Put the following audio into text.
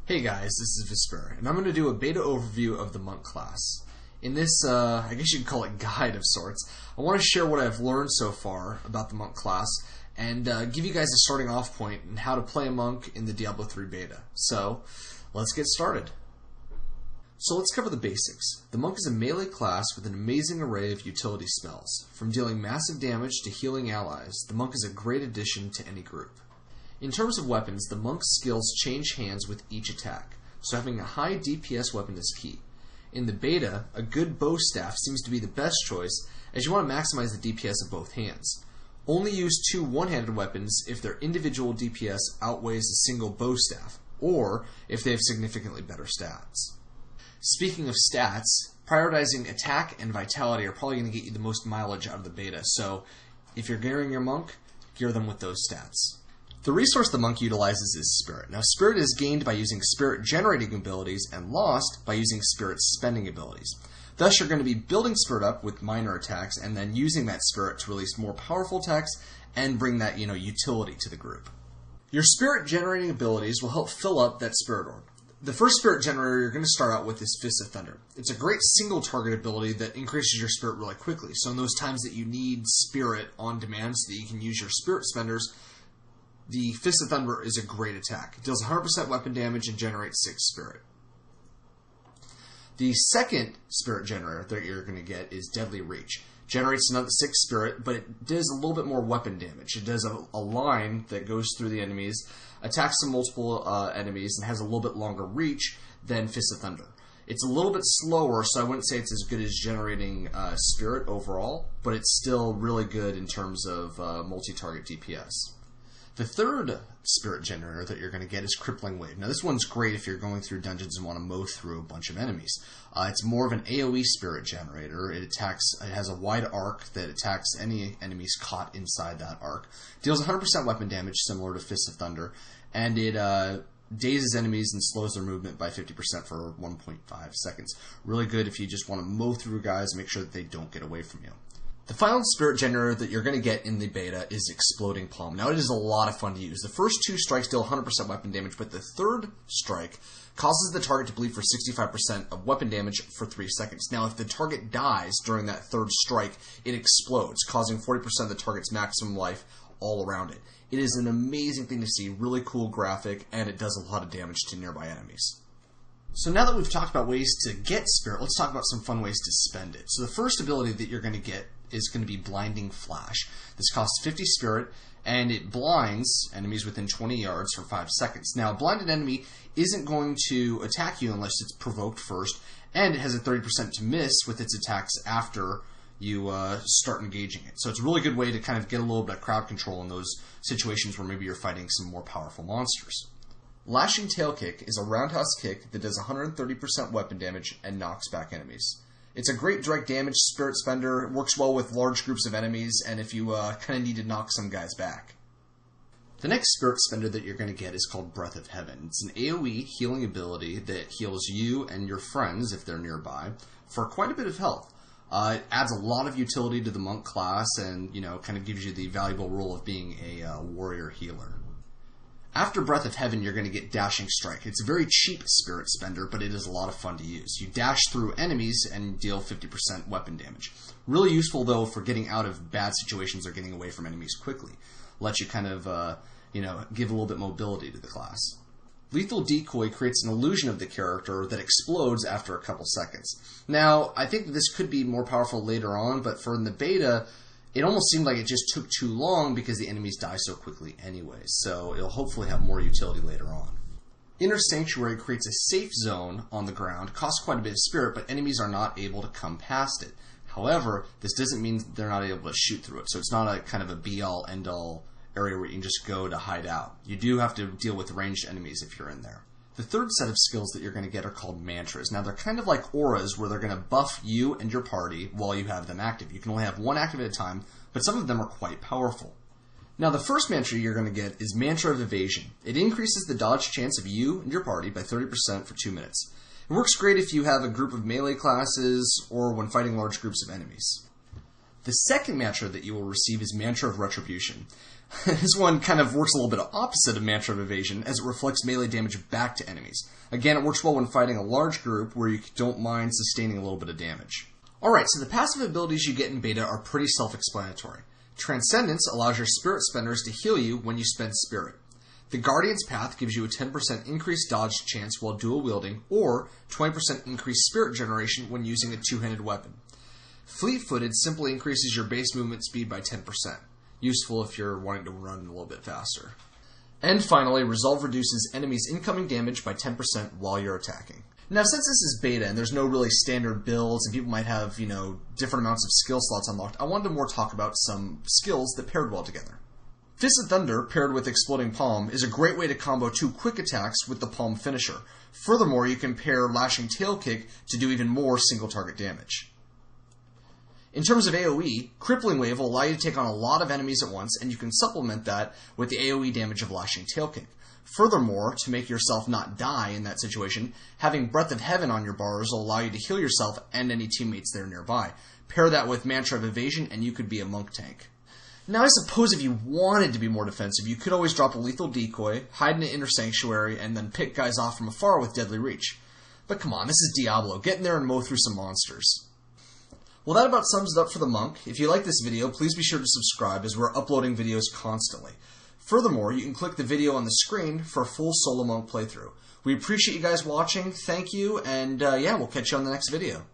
Hey guys, this is Visper, and I'm going to do a beta overview of the Monk class. In this, I guess you could call it guide of sorts, I want to share what I've learned so far about the Monk class, and give you guys a starting off point in how to play a Monk in the Diablo 3 beta. So, let's get started. So let's cover the basics. The Monk is a melee class with an amazing array of utility spells. From dealing massive damage to healing allies, the Monk is a great addition to any group. In terms of weapons, the Monk's skills change hands with each attack, so having a high DPS weapon is key. In the beta, a good bow staff seems to be the best choice, as you want to maximize the DPS of both hands. Only use two one-handed weapons if their individual DPS outweighs a single bow staff, or if they have significantly better stats. Speaking of stats, prioritizing attack and vitality are probably going to get you the most mileage out of the beta, so if you're gearing your Monk, gear them with those stats. The resource the Monk utilizes is Spirit. Now, Spirit is gained by using Spirit generating abilities and lost by using Spirit spending abilities. Thus, you're going to be building Spirit up with minor attacks and then using that Spirit to release more powerful attacks and bring that, utility to the group. Your Spirit generating abilities will help fill up that Spirit orb. The first Spirit generator you're going to start out with is Fist of Thunder. It's a great single target ability that increases your Spirit really quickly. So in those times that you need Spirit on demand so that you can use your Spirit spenders, the Fist of Thunder is a great attack. It deals 100% weapon damage and generates 6 Spirit. The second Spirit generator that you're going to get is Deadly Reach. Generates another 6 Spirit, but it does a little bit more weapon damage. It does a line that goes through the enemies, attacks some multiple enemies, and has a little bit longer reach than Fist of Thunder. It's a little bit slower, so I wouldn't say it's as good as generating Spirit overall, but it's still really good in terms of multi-target DPS. The third Spirit generator that you're going to get is Crippling Wave. Now, this one's great if you're going through dungeons and want to mow through a bunch of enemies. It's more of an AoE Spirit generator. It has a wide arc that attacks any enemies caught inside that arc. Deals 100% weapon damage, similar to Fist of Thunder, and it dazes enemies and slows their movement by 50% for 1.5 seconds. Really good if you just want to mow through guys and make sure that they don't get away from you. The final Spirit generator that you're going to get in the beta is Exploding Palm. Now, it is a lot of fun to use. The first 2 strikes deal 100% weapon damage, but the third strike causes the target to bleed for 65% of weapon damage for 3 seconds. Now, if the target dies during that third strike, it explodes, causing 40% of the target's maximum life all around it. It is an amazing thing to see, really cool graphic, and it does a lot of damage to nearby enemies. So now that we've talked about ways to get Spirit, let's talk about some fun ways to spend it. So the first ability that you're going to get is going to be Blinding Flash. This costs 50 Spirit, and it blinds enemies within 20 yards for 5 seconds. Now, a blinded enemy isn't going to attack you unless it's provoked first, and it has a 30% to miss with its attacks after you start engaging it. So it's a really good way to kind of get a little bit of crowd control in those situations where maybe you're fighting some more powerful monsters. Lashing Tail Kick is a roundhouse kick that does 130% weapon damage and knocks back enemies. It's a great direct damage Spirit spender. It works well with large groups of enemies, and if you kind of need to knock some guys back. The next Spirit spender that you're going to get is called Breath of Heaven. It's an AoE healing ability that heals you and your friends, if they're nearby, for quite a bit of health. It adds a lot of utility to the Monk class and, kind of gives you the valuable role of being a warrior healer. After Breath of Heaven, you're going to get Dashing Strike. It's a very cheap Spirit spender, but it is a lot of fun to use. You dash through enemies and deal 50% weapon damage. Really useful, though, for getting out of bad situations or getting away from enemies quickly. Lets you kind of, give a little bit mobility to the class. Lethal Decoy creates an illusion of the character that explodes after a couple seconds. Now, I think this could be more powerful later on, but for in the beta, it almost seemed like it just took too long because the enemies die so quickly anyways, so it'll hopefully have more utility later on. Inner Sanctuary creates a safe zone on the ground, costs quite a bit of Spirit, but enemies are not able to come past it. However, this doesn't mean they're not able to shoot through it, so it's not a kind of a be-all, end-all area where you can just go to hide out. You do have to deal with ranged enemies if you're in there. The third set of skills that you're going to get are called mantras. Now, they're kind of like auras where they're going to buff you and your party while you have them active. You can only have one active at a time, but some of them are quite powerful. Now, the first mantra you're going to get is Mantra of Evasion. It increases the dodge chance of you and your party by 30% for 2 minutes. It works great if you have a group of melee classes or when fighting large groups of enemies. The second mantra that you will receive is Mantra of Retribution. This one kind of works a little bit opposite of Mantra of Evasion, as it reflects melee damage back to enemies. Again, it works well when fighting a large group where you don't mind sustaining a little bit of damage. Alright, so the passive abilities you get in beta are pretty self-explanatory. Transcendence allows your spirit spenders to heal you when you spend spirit. The Guardian's Path gives you a 10% increased dodge chance while dual wielding, or 20% increased spirit generation when using a two-handed weapon. Fleet-footed simply increases your base movement speed by 10%. Useful if you're wanting to run a little bit faster. And finally, Resolve reduces enemies' incoming damage by 10% while you're attacking. Now, since this is beta and there's no really standard builds and people might have, different amounts of skill slots unlocked, I wanted to more talk about some skills that paired well together. Fist of Thunder, paired with Exploding Palm, is a great way to combo two quick attacks with the Palm finisher. Furthermore, you can pair Lashing Tail Kick to do even more single target damage. In terms of AoE, Crippling Wave will allow you to take on a lot of enemies at once, and you can supplement that with the AoE damage of Lashing Tail Kick. Furthermore, to make yourself not die in that situation, having Breath of Heaven on your bars will allow you to heal yourself and any teammates there nearby. Pair that with Mantra of Evasion, and you could be a monk tank. Now, I suppose if you wanted to be more defensive, you could always drop a lethal decoy, hide in an inner sanctuary, and then pick guys off from afar with Deadly Reach. But come on, this is Diablo. Get in there and mow through some monsters. Well, that about sums it up for the monk. If you like this video, please be sure to subscribe, as we're uploading videos constantly. Furthermore, you can click the video on the screen for a full solo monk playthrough. We appreciate you guys watching, thank you, and we'll catch you on the next video.